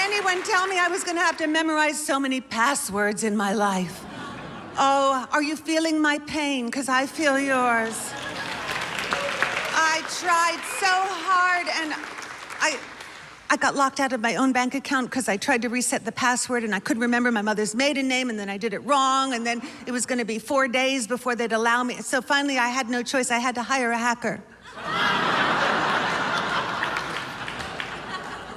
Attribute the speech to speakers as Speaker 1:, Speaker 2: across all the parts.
Speaker 1: anyone tell me I was gonna have to memorize so many passwords in my life? Oh, are you feeling my pain? Because I feel yours. I tried so hard, and I got locked out of my own bank account because I tried to reset the password and I couldn't remember my mother's maiden name, and then I did it wrong, and then it was gonna be 4 days before they'd allow me. So finally I had no choice. I had to hire a hacker.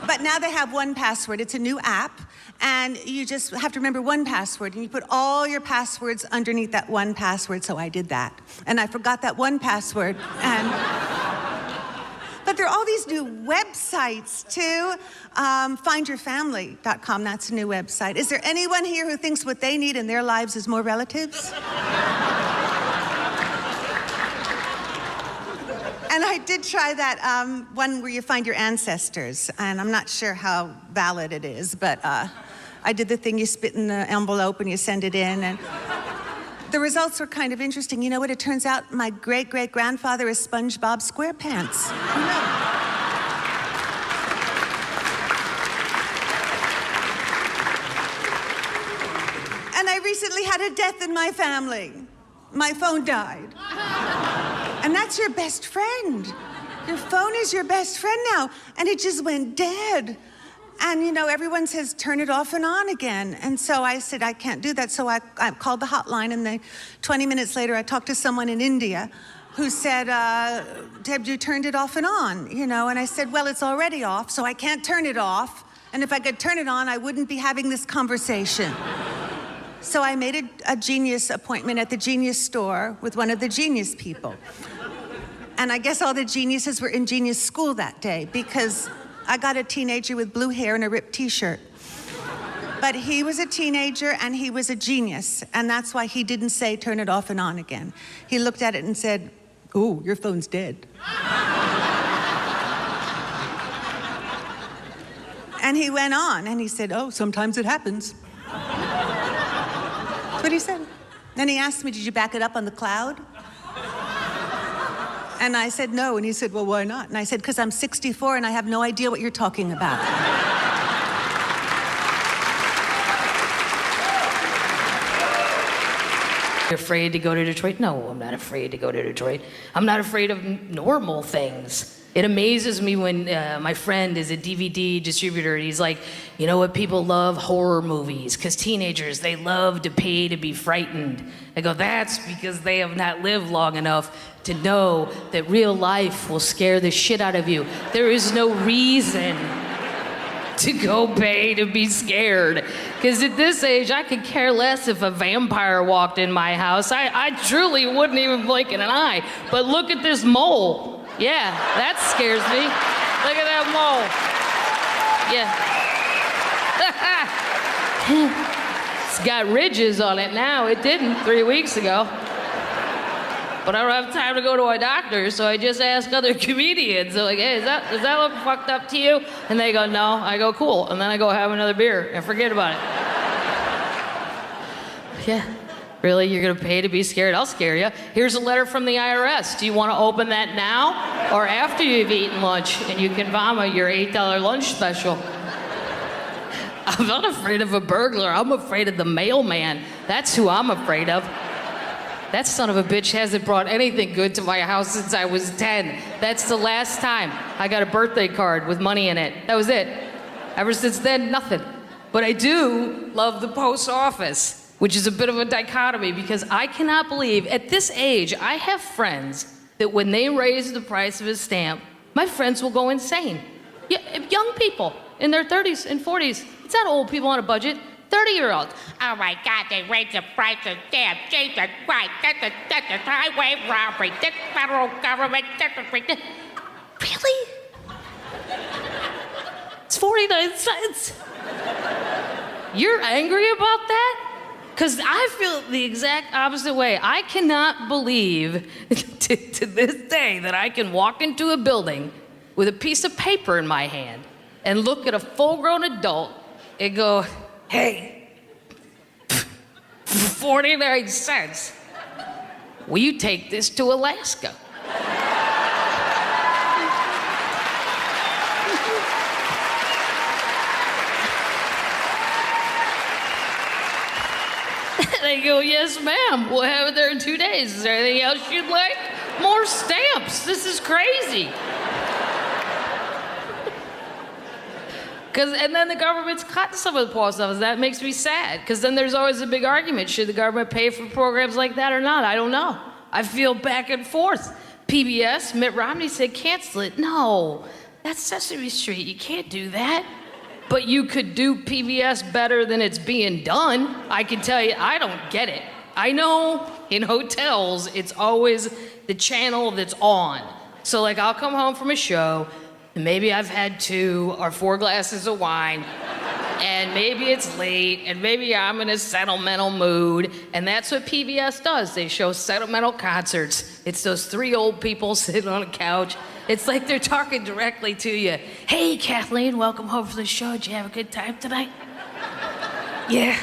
Speaker 1: But now they have 1Password. It's a new app, and you just have to remember 1Password, and you put all your passwords underneath that 1Password, so I did that. And I forgot that 1Password, and... But there are all these new websites, too. Findyourfamily.com, that's a new website. Is there anyone here who thinks what they need in their lives is more relatives? And I did try that one where you find your ancestors, and I'm not sure how valid it is, but I did the thing, you spit in the envelope and you send it in, and the results were kind of interesting. You know what? It turns out my great-great-grandfather is SpongeBob SquarePants. And I recently had a death in my family. My phone died. And that's your best friend. Your phone is your best friend now. And it just went dead. And, you know, everyone says, turn it off and on again. And so I said, I can't do that. So I called the hotline, and then 20 minutes later, I talked to someone in India who said, Deb, you turned it off and on, you know? And I said, well, it's already off, so I can't turn it off. And if I could turn it on, I wouldn't be having this conversation. So I made a Genius appointment at the Genius store with one of the Genius people. And I guess all the geniuses were in Genius school that day, because I got a teenager with blue hair and a ripped t-shirt. But he was a teenager and he was a genius, and that's why he didn't say turn it off and on again. He looked at it and said, ooh, your phone's dead. And he went on and he said, oh, sometimes it happens. That's what he said. Then he asked me, did you back it up on the cloud? And I said, no. And he said, well, why not? And I said, because I'm 64 and I have no idea what you're talking about.
Speaker 2: You're afraid to go to Detroit? No, I'm not afraid to go to Detroit. I'm not afraid of normal things. It amazes me when my friend is a DVD distributor. He's like, you know what, people love horror movies because teenagers, they love to pay to be frightened. I go, that's because they have not lived long enough to know that real life will scare the shit out of you. There is no reason to go pay to be scared. Because at this age, I could care less if a vampire walked in my house. I truly wouldn't even blink an eye. But look at this mole. Yeah, that scares me. Look at that mole. Yeah. It's got ridges on it now. It didn't 3 weeks ago. But I don't have time to go to a doctor, so I just ask other comedians. They're like, hey, does that look fucked up to you? And they go, no. I go, cool. And then I go have another beer and forget about it. Yeah. Really? You're gonna pay to be scared? I'll scare you. Here's a letter from the IRS. Do you want to open that now or after you've eaten lunch and you can vomit your $8 lunch special? I'm not afraid of a burglar. I'm afraid of the mailman. That's who I'm afraid of. That son of a bitch hasn't brought anything good to my house since I was 10. That's the last time I got a birthday card with money in it. That was it. Ever since then, nothing. But I do love the post office, which is a bit of a dichotomy because I cannot believe at this age, I have friends that when they raise the price of a stamp, my friends will go insane. Yeah, young people in their 30s and 40s. It's not old people on a budget. 30-year-olds. Oh my God, they raised the price of stamps. Jesus Christ, that's a highway robbery. This federal government, Really? It's 49 cents. You're angry about that? Because I feel the exact opposite way. I cannot believe to this day that I can walk into a building with a piece of paper in my hand and look at a full-grown adult and go, hey, 49 cents. Will you take this to Alaska? They go, yes, ma'am. We'll have it there in 2 days. Is there anything else you'd like? More stamps. This is crazy. And then the government's cutting some of the post office. That makes me sad, because then there's always a big argument. Should the government pay for programs like that or not? I don't know. I feel back and forth. PBS, Mitt Romney said cancel it. No, that's Sesame Street. You can't do that. But you could do PBS better than it's being done. I can tell you, I don't get it. I know in hotels, it's always the channel that's on. So like I'll come home from a show, and maybe I've had 2 or 4 glasses of wine, and maybe it's late, and maybe I'm in a sentimental mood, and that's what PBS does. They show sentimental concerts. It's those 3 old people sitting on a couch. It's like they're talking directly to you. Hey, Kathleen, welcome home from the show. Did you have a good time tonight? Yeah,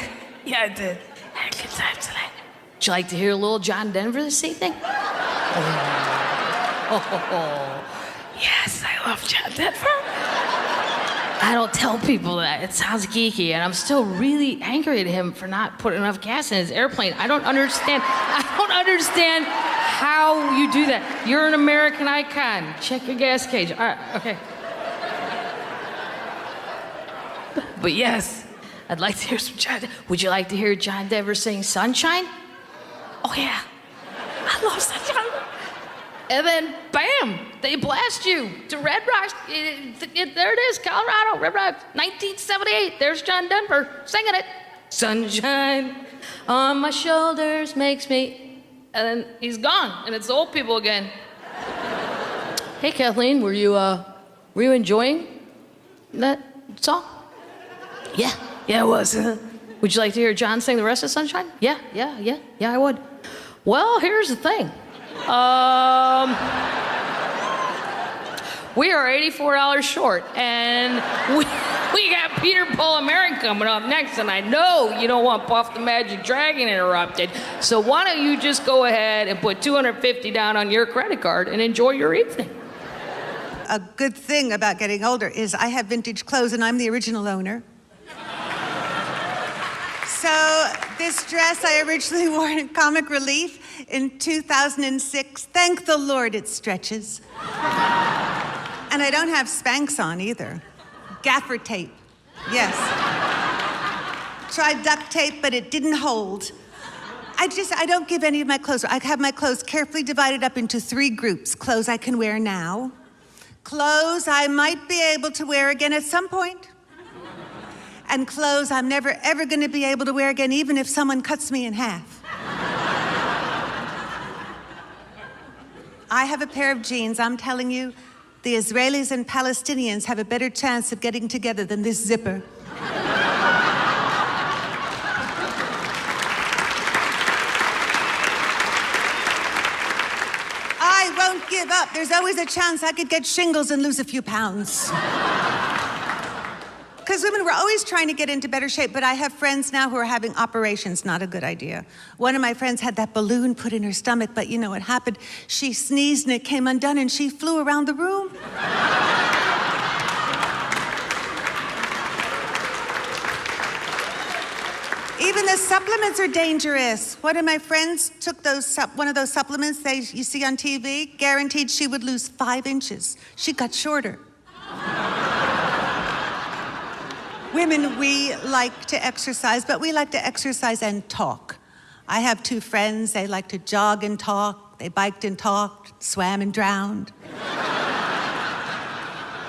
Speaker 2: I did. Had a good time tonight. Would you like to hear a little John Denver this evening? Oh. Yes, I love John Denver. I don't tell people that. It sounds geeky, and I'm still really angry at him for not putting enough gas in his airplane. I don't understand how you do that. You're an American icon. Check your gas gauge. All right, okay. But yes, I'd like to hear some John Denver. Would you like to hear John Denver sing Sunshine? Oh, yeah. I love Sunshine. And then, bam, they blast you to Red Rocks. There it is, Colorado, Red Rocks, 1978. There's John Denver singing it. Sunshine on my shoulders makes me... And then he's gone, and it's the old people again. Hey, Kathleen, were you enjoying that song? Yeah, I was. Would you like to hear John sing the rest of Sunshine? Yeah, I would. Well, here's the thing. We are $84 short, and we got Peter, Paul, and Mary coming up next, and I know you don't want Puff the Magic Dragon interrupted, so why don't you just go ahead and put $250 down on your credit card and enjoy your evening.
Speaker 1: A good thing about getting older is I have vintage clothes, and I'm the original owner. So this dress I originally wore in Comic Relief in 2006. Thank the Lord it stretches. And I don't have Spanx on either. Gaffer tape, yes. Tried duct tape, but it didn't hold. I don't give any of my clothes. I have my clothes carefully divided up into 3 groups. Clothes I can wear now. Clothes I might be able to wear again at some point. And clothes I'm never, ever gonna be able to wear again, even if someone cuts me in half. I have a pair of jeans, I'm telling you, the Israelis and Palestinians have a better chance of getting together than this zipper. I won't give up. There's always a chance I could get shingles and lose a few pounds. Because women were always trying to get into better shape, but I have friends now who are having operations. Not a good idea. One of my friends had that balloon put in her stomach, but you know what happened? She sneezed and it came undone and she flew around the room. Even the supplements are dangerous. One of my friends took one of those supplements you see on TV, guaranteed she would lose 5 inches. She got shorter. Women, we like to exercise, but we like to exercise and talk. I have 2 friends, they like to jog and talk, they biked and talked, swam and drowned.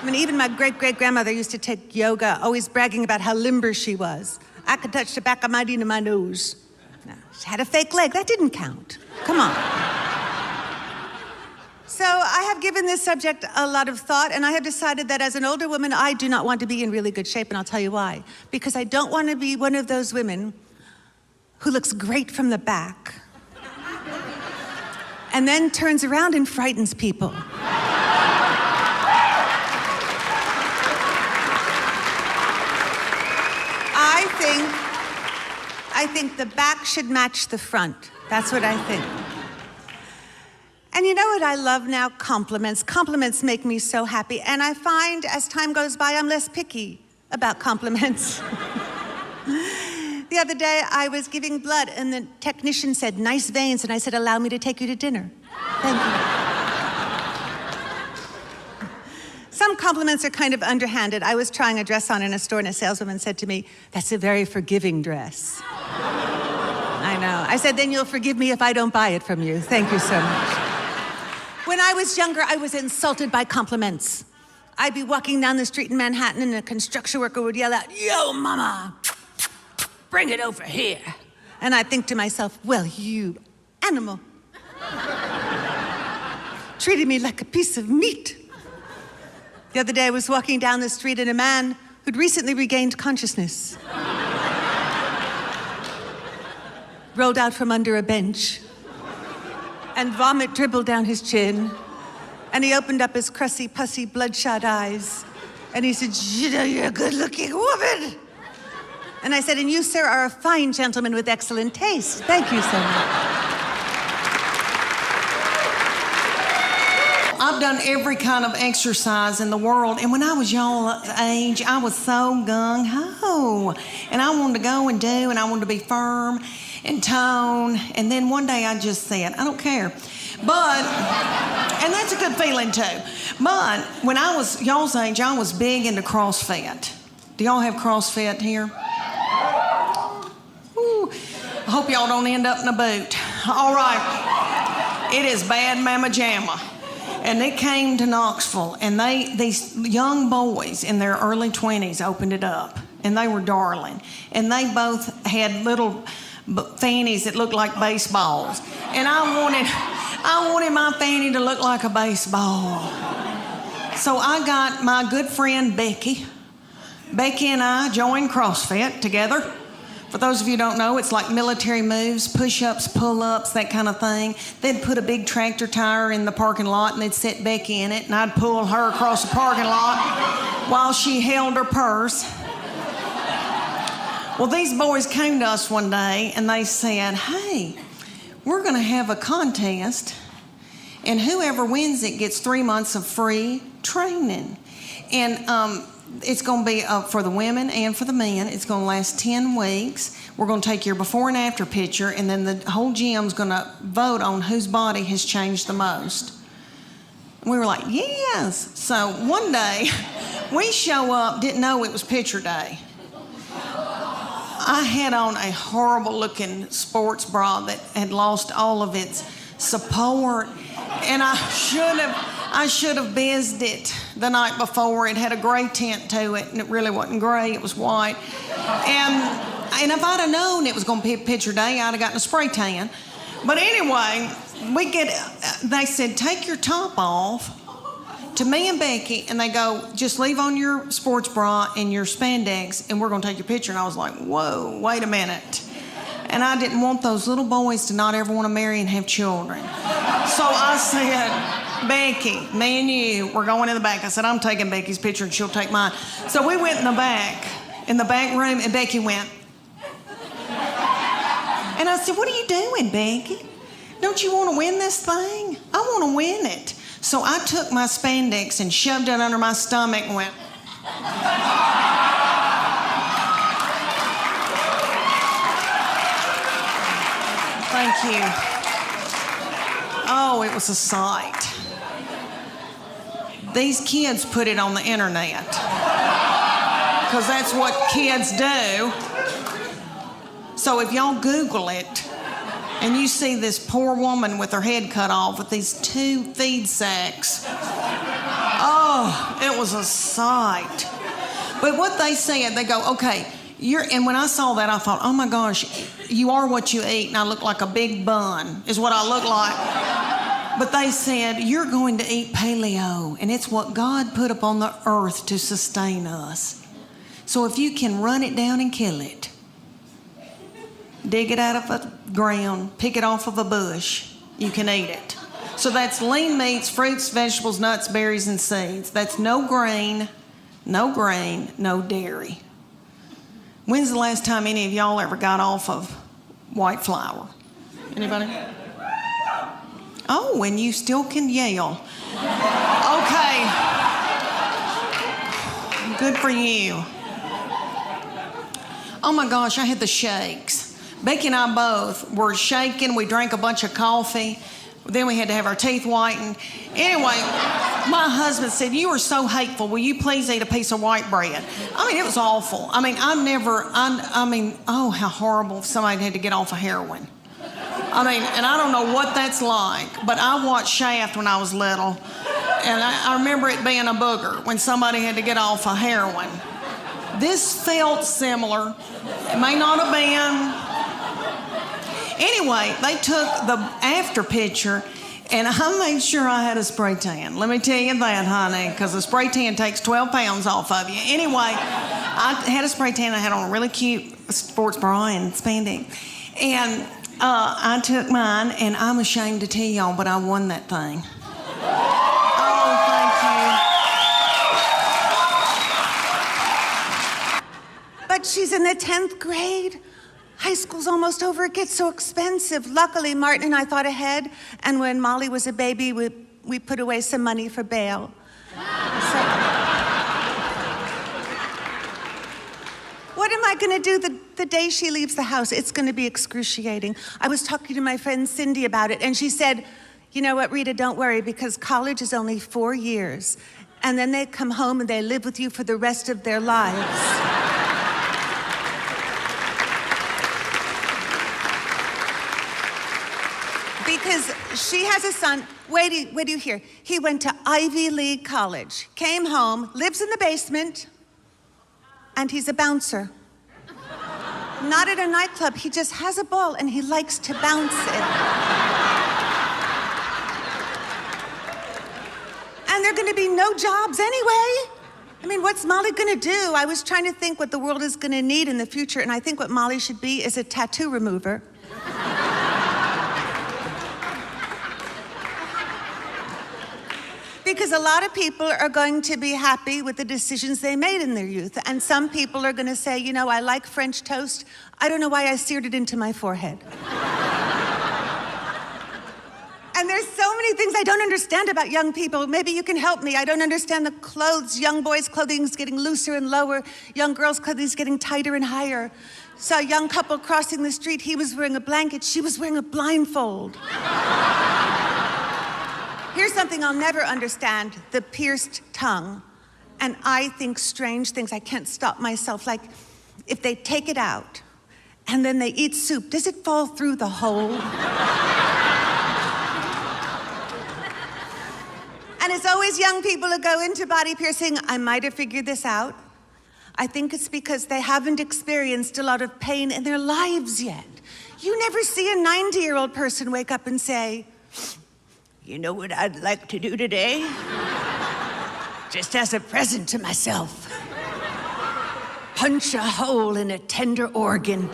Speaker 1: I mean, even my great-great-grandmother used to take yoga, always bragging about how limber she was. I could touch the back of my knee to my nose. No, she had a fake leg, that didn't count. Come on. So I have given this subject a lot of thought, and I have decided that as an older woman, I do not want to be in really good shape, and I'll tell you why. Because I don't want to be one of those women who looks great from the back and then turns around and frightens people. I think the back should match the front. That's what I think. And you know what I love now? Compliments. Compliments make me so happy. And I find as time goes by, I'm less picky about compliments. The other day, I was giving blood, and the technician said, "Nice veins," and I said, "Allow me to take you to dinner." Thank you. Some compliments are kind of underhanded. I was trying a dress on in a store, and a saleswoman said to me, "That's a very forgiving dress." I know. I said, "Then you'll forgive me if I don't buy it from you. Thank you so much." When I was younger, I was insulted by compliments. I'd be walking down the street in Manhattan, and a construction worker would yell out, "Yo, mama, bring it over here." And I'd think to myself, well, you animal. Treated me like a piece of meat. The other day, I was walking down the street, and a man who'd recently regained consciousness rolled out from under a bench, and vomit dribbled down his chin, and he opened up his crusty, pussy, bloodshot eyes, and he said, "You know, you're a good-looking woman." And I said, "And you, sir, are a fine gentleman with excellent taste. Thank you so much."
Speaker 3: I've done every kind of exercise in the world, and when I was y'all age, I was so gung-ho, and I wanted to go and do, and I wanted to be firm and tone, and then one day I just said, I don't care. But, and that's a good feeling too. But when I was y'all's age, I was big into CrossFit. Do y'all have CrossFit here? Ooh, I hope y'all don't end up in a boot. All right. It is bad mamma jamma. And it came to Knoxville, and these young boys in their early 20s opened it up, and they were darling. And they both had little fannies that looked like baseballs. And I wanted my fanny to look like a baseball. So I got my good friend Becky. Becky and I joined CrossFit together. For those of you who don't know, it's like military moves, push-ups, pull-ups, that kind of thing. They'd put a big tractor tire in the parking lot, and they'd set Becky in it, and I'd pull her across the parking lot while she held her purse. Well, these boys came to us one day, and they said, "Hey, we're going to have a contest, and whoever wins it gets 3 months of free training. And it's going to be for the women and for the men. It's going to last 10 weeks. We're going to take your before and after picture, and then the whole gym's going to vote on whose body has changed the most." And we were like, yes. So one day, we show up, didn't know it was picture day. I had on a horrible-looking sports bra that had lost all of its support, and I should have bizzed it the night before. It had a gray tint to it, and it really wasn't gray. It was white. And if I'd have known it was going to be picture day, I'd have gotten a spray tan. But anyway, they said, "Take your top off," to me and Becky, and they go, "Just leave on your sports bra and your spandex, and we're going to take your picture." And I was like, whoa, wait a minute. And I didn't want those little boys to not ever want to marry and have children. So I said, "Becky, me and you, we're going in the back." I said, "I'm taking Becky's picture and she'll take mine." So we went in the back room, and Becky went. And I said, "What are you doing, Becky? Don't you want to win this thing?" "I want to win it." So I took my spandex and shoved it under my stomach and went. Thank you. Oh, it was a sight. These kids put it on the internet, because that's what kids do. So if y'all Google it, and you see this poor woman with her head cut off with these 2 feed sacks, oh, it was a sight. But what they said, they go, "Okay, and when I saw that, I thought, oh my gosh, you are what you eat, and I look like a big bun, is what I look like." But they said, "You're going to eat paleo, and it's what God put upon the earth to sustain us. So if you can run it down and kill it, dig it out of the ground, pick it off of a bush, you can eat it." So that's lean meats, fruits, vegetables, nuts, berries, and seeds. That's no grain, no dairy. When's the last time any of y'all ever got off of white flour? Anybody? Oh, and you still can yell. Okay. Good for you. Oh my gosh, I had the shakes. Becky and I both were shaking. We drank a bunch of coffee. Then we had to have our teeth whitened. Anyway, my husband said, "You are so hateful. Will you please eat a piece of white bread?" I mean, it was awful. I mean, oh, how horrible if somebody had to get off of heroin. I mean, and I don't know what that's like, but I watched Shaft when I was little, and I remember it being a booger when somebody had to get off of heroin. This felt similar. It may not have been. Anyway, they took the after picture, and I made sure I had a spray tan. Let me tell you that, honey, because a spray tan takes 12 pounds off of you. Anyway, I had a spray tan. I had on a really cute sports bra and spandex. And I took mine, and I'm ashamed to tell y'all, but I won that thing. Oh, thank
Speaker 1: you. But she's in the 10th grade. High school's almost over. It gets so expensive. Luckily, Martin and I thought ahead, and when Molly was a baby, we put away some money for bail. So, what am I going to do the day she leaves the house? It's going to be excruciating. I was talking to my friend Cindy about it, and she said, "You know what, Rita, don't worry, because college is only 4 years, and then they come home and they live with you for the rest of their lives." Because she has a son, wait do you hear? He went to Ivy League college, came home, lives in the basement, and he's a bouncer. Not at a nightclub, he just has a ball and he likes to bounce it. And there are gonna be no jobs anyway. I mean, what's Molly gonna do? I was trying to think what the world is gonna need in the future, and I think what Molly should be is a tattoo remover. Because a lot of people are going to be happy with the decisions they made in their youth. And some people are going to say, you know, I like French toast. I don't know why I seared it into my forehead. And there's so many things I don't understand about young people. Maybe you can help me. I don't understand the clothes. Young boys' clothing is getting looser and lower. Young girls' clothing is getting tighter and higher. Saw a young couple crossing the street. He was wearing a blanket. She was wearing a blindfold. Here's something I'll never understand, the pierced tongue. And I think strange things. I can't stop myself. Like, if they take it out and then they eat soup, does it fall through the hole? And it's always young people who go into body piercing. I might have figured this out. I think it's because they haven't experienced a lot of pain in their lives yet. You never see a 90-year-old person wake up and say, "You know what I'd like to do today? Just as a present to myself. Punch a hole in a tender organ."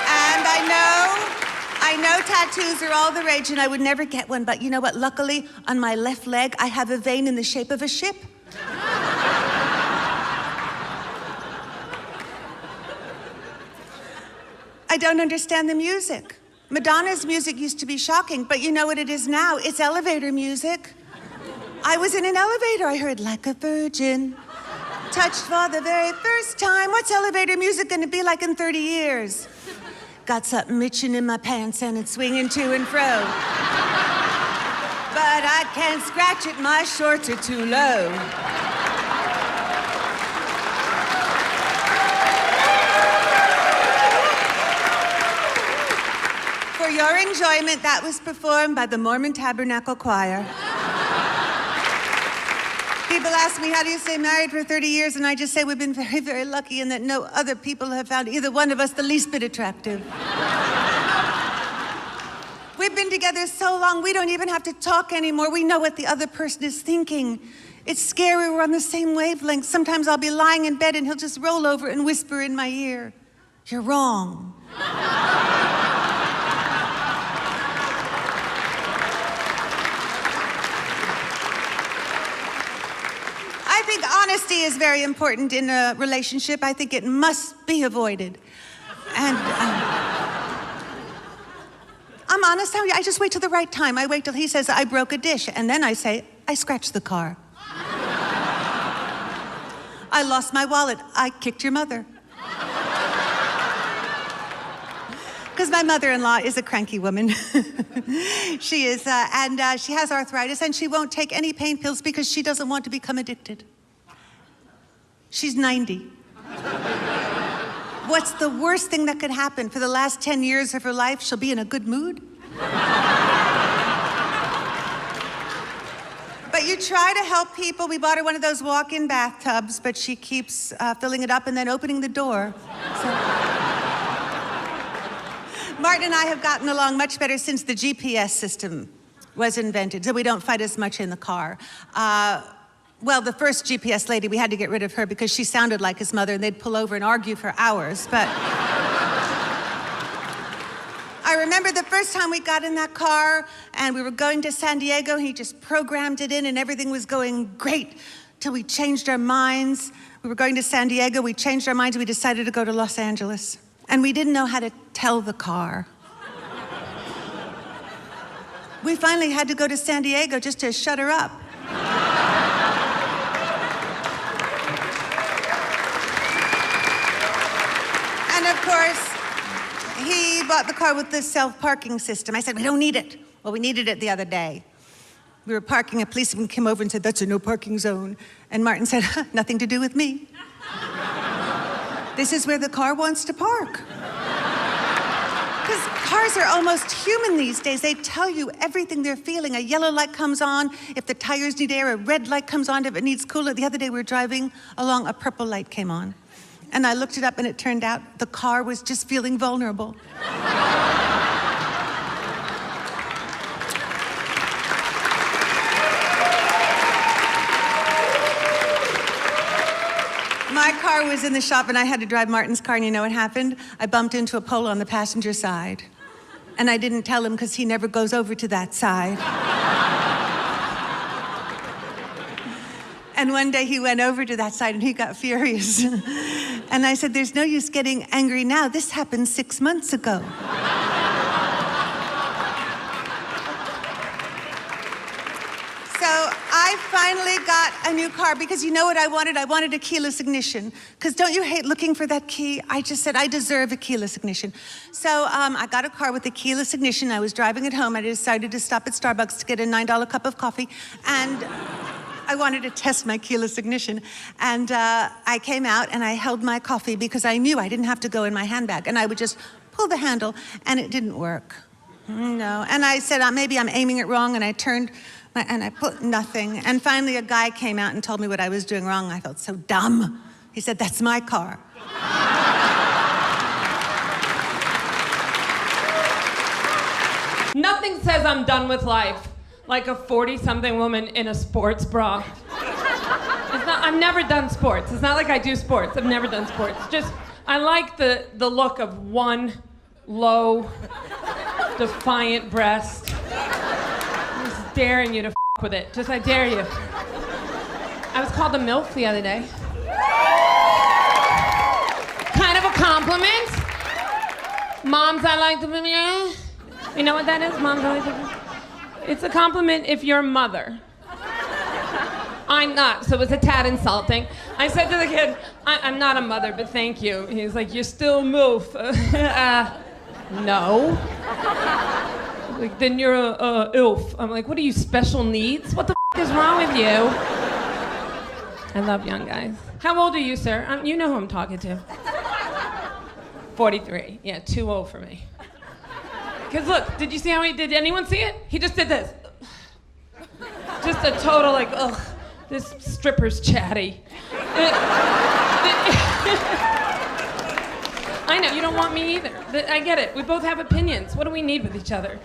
Speaker 1: And I know tattoos are all the rage, and I would never get one, but you know what? Luckily, on my left leg, I have a vein in the shape of a ship. I don't understand the music. Madonna's music used to be shocking, but you know what it is now? It's elevator music. I was in an elevator, I heard "Like a Virgin, touched for the very first time." What's elevator music gonna be like in 30 years? Got something itching in my pants and it's swinging to and fro. But I can't scratch it, my shorts are too low. For your enjoyment, that was performed by the Mormon Tabernacle Choir. People ask me, how do you stay married for 30 years? And I just say we've been very, very lucky in that no other people have found either one of us the least bit attractive. We've been together so long, we don't even have to talk anymore. We know what the other person is thinking. It's scary, we're on the same wavelength. Sometimes I'll be lying in bed and he'll just roll over and whisper in my ear, "You're wrong." I think honesty is very important in a relationship. I think it must be avoided. And I'm honest, I just wait till the right time. I wait till he says, I broke a dish. And then I say, I scratched the car. I lost my wallet. I kicked your mother. Because my mother-in-law is a cranky woman. She is, and she has arthritis, and she won't take any pain pills because she doesn't want to become addicted. She's 90. What's the worst thing that could happen? For the last 10 years of her life, she'll be in a good mood. But you try to help people. We bought her one of those walk-in bathtubs, but she keeps filling it up and then opening the door. Martin and I have gotten along much better since the GPS system was invented, so we don't fight as much in the car. Well, the first GPS lady, we had to get rid of her because she sounded like his mother, and they'd pull over and argue for hours, but... I remember the first time we got in that car, and we were going to San Diego, he just programmed it in, and everything was going great, till we changed our minds. We were going to San Diego, we changed our minds, we decided to go to Los Angeles. And we didn't know how to tell the car. We finally had to go to San Diego just to shut her up. And of course, he bought the car with the self-parking system. I said, we don't need it. Well, we needed it the other day. We were parking, a policeman came over and said, that's a no parking zone. And Martin said, nothing to do with me. This is where the car wants to park. Because cars are almost human these days. They tell you everything they're feeling. A yellow light comes on if the tires need air. A red light comes on if it needs cooler. The other day we were driving along, a purple light came on. And I looked it up and it turned out the car was just feeling vulnerable. My car was in the shop and I had to drive Martin's car, and you know what happened? I bumped into a pole on the passenger side. And I didn't tell him because he never goes over to that side. And one day he went over to that side and he got furious. And I said, there's no use getting angry now. This happened 6 months ago. So I finally got a new car because you know what I wanted? I wanted a keyless ignition. Because don't you hate looking for that key? I just said, I deserve a keyless ignition. So I got a car with a keyless ignition. I was driving it home. I decided to stop at Starbucks to get a $9 cup of coffee. And I wanted to test my keyless ignition. And I came out and I held my coffee because I knew I didn't have to go in my handbag. And I would just pull the handle and it didn't work. No. And I said, maybe I'm aiming it wrong. And I turned and I put nothing. And finally a guy came out and told me what I was doing wrong. I felt so dumb. He said, that's my car.
Speaker 4: Nothing says I'm done with life like a 40-something woman in a sports bra. I've never done sports. It's not like I do sports. I've never done sports. Just, I like the look of one low, defiant breast. Just daring you to with it. Just, I dare you. I was called a MILF the other day. Kind of a compliment. Moms, I like to be. You know what that is? Moms, I like to be. It's a compliment if you're a mother. I'm not, so it's a tad insulting. I said to the kid, I'm not a mother, but thank you. He's like, you're still MILF. No. Like, then you're a ILF. I'm like, what are you, special needs? What the is wrong with you? I love young guys. How old are you, sir? You know who I'm talking to. 43. Yeah, too old for me. Because look, did you see how he did? Anyone see it? He just did this. Just a total like, ugh, this stripper's chatty. I know, you don't want me either. I get it. We both have opinions. What do we need with each other?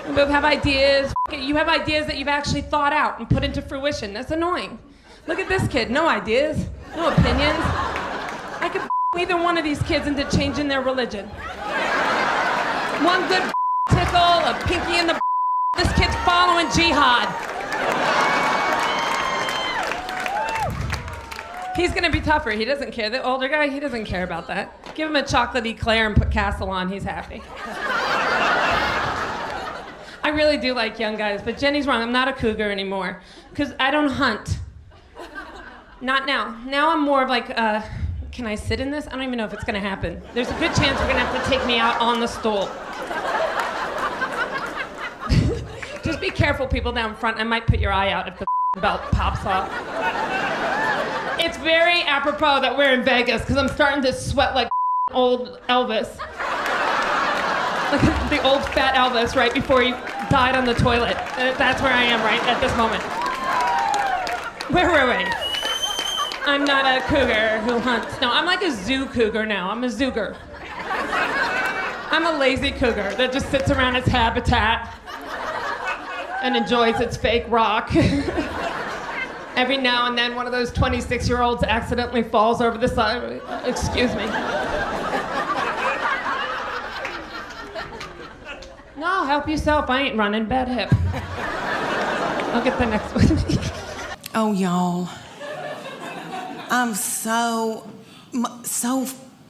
Speaker 4: We both have ideas. You have ideas that you've actually thought out and put into fruition. That's annoying. Look at this kid. No ideas. No opinions. I could either one of these kids into changing their religion. One good tickle, a pinky in the this kid's following jihad. He's gonna be tougher. He doesn't care. The older guy, he doesn't care about that. Give him a chocolate eclair and put Castle on, he's happy. I really do like young guys, but Jenny's wrong. I'm not a cougar anymore because I don't hunt. Not now. Now I'm more of like, can I sit in this? I don't even know if it's gonna happen. There's a good chance we're gonna have to take me out on the stool. Just be careful, people down front. I might put your eye out if the belt pops off. It's very apropos that we're in Vegas because I'm starting to sweat like old Elvis. Like the old fat Elvis right before he died on the toilet. That's where I am right at this moment. Where were we? I'm not a cougar who hunts. No, I'm like a zoo cougar now. I'm a zooger. I'm a lazy cougar that just sits around its habitat and enjoys its fake rock. Every now and then, one of those 26-year-olds accidentally falls over the side. Excuse me. No, help yourself. I ain't running. Bad hip. I'll get the next one.
Speaker 3: Oh, y'all. I'm so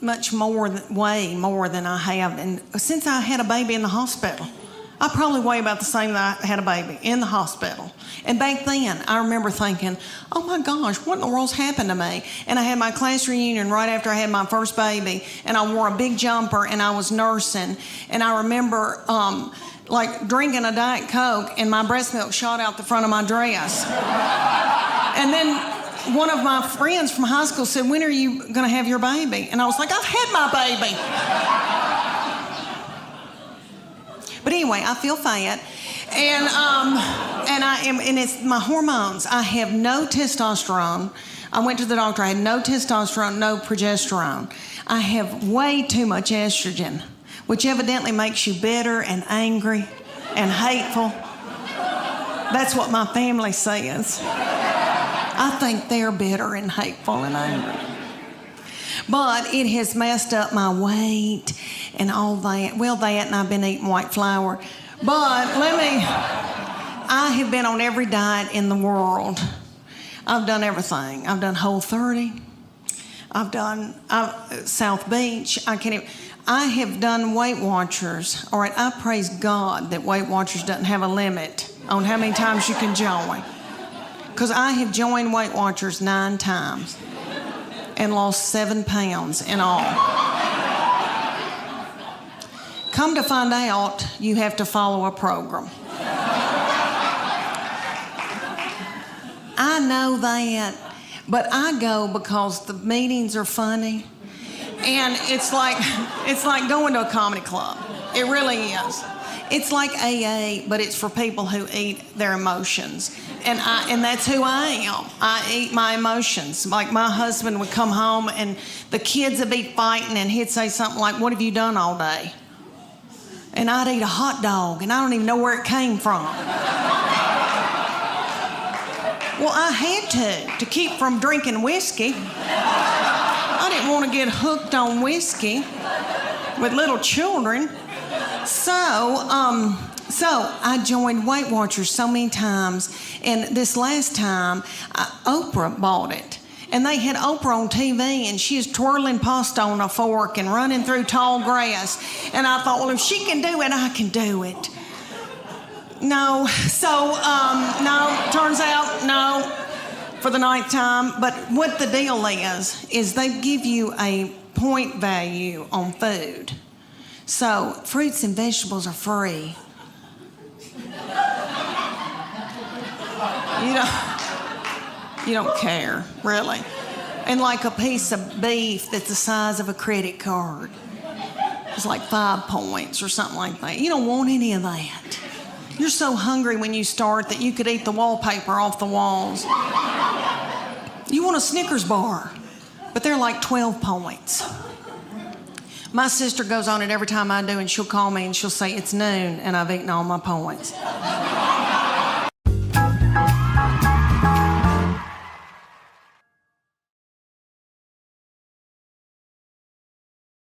Speaker 3: much more, way more than I have. And since I had a baby in the hospital, I probably weigh about the same that I had a baby in the hospital. And back then, I remember thinking, oh my gosh, what in the world's happened to me? And I had my class reunion right after I had my first baby, and I wore a big jumper, and I was nursing. And I remember like drinking a Diet Coke, and my breast milk shot out the front of my dress. And then one of my friends from high school said, when are you going to have your baby? And I was like, I've had my baby. But anyway, I feel fat, and it's my hormones. I have no testosterone. I went to the doctor. I had no testosterone, no progesterone. I have way too much estrogen, which evidently makes you bitter and angry and hateful. That's what my family says. I think they're bitter and hateful and angry. But it has messed up my weight and all that. Well, that, and I've been eating white flour. But I have been on every diet in the world. I've done everything. I've done Whole30. I've done South Beach. I have done Weight Watchers. All right, I praise God that Weight Watchers doesn't have a limit on how many times you can join. Because I have joined Weight Watchers 9 times. And lost 7 pounds in all. Come to find out, you have to follow a program. I know that, but I go because the meetings are funny, and it's like going to a comedy club. It really is. It's like AA, but it's for people who eat their emotions. And that's who I am. I eat my emotions. Like my husband would come home and the kids would be fighting and he'd say something like, what have you done all day? And I'd eat a hot dog and I don't even know where it came from. Well, I had to keep from drinking whiskey. I didn't want to get hooked on whiskey with little children. So I joined Weight Watchers so many times, and this last time, Oprah bought it. And they had Oprah on TV, and she was twirling pasta on a fork and running through tall grass. And I thought, well, if she can do it, I can do it. No, turns out, no, for the 9th time. But what the deal is they give you a point value on food. So fruits and vegetables are free. You don't care, really. And like a piece of beef that's the size of a credit card. It's like 5 points or something like that. You don't want any of that. You're so hungry when you start that you could eat the wallpaper off the walls. You want a Snickers bar, but they're like 12 points. My sister goes on it every time I do, and she'll call me and she'll say, it's noon, and I've eaten all my points.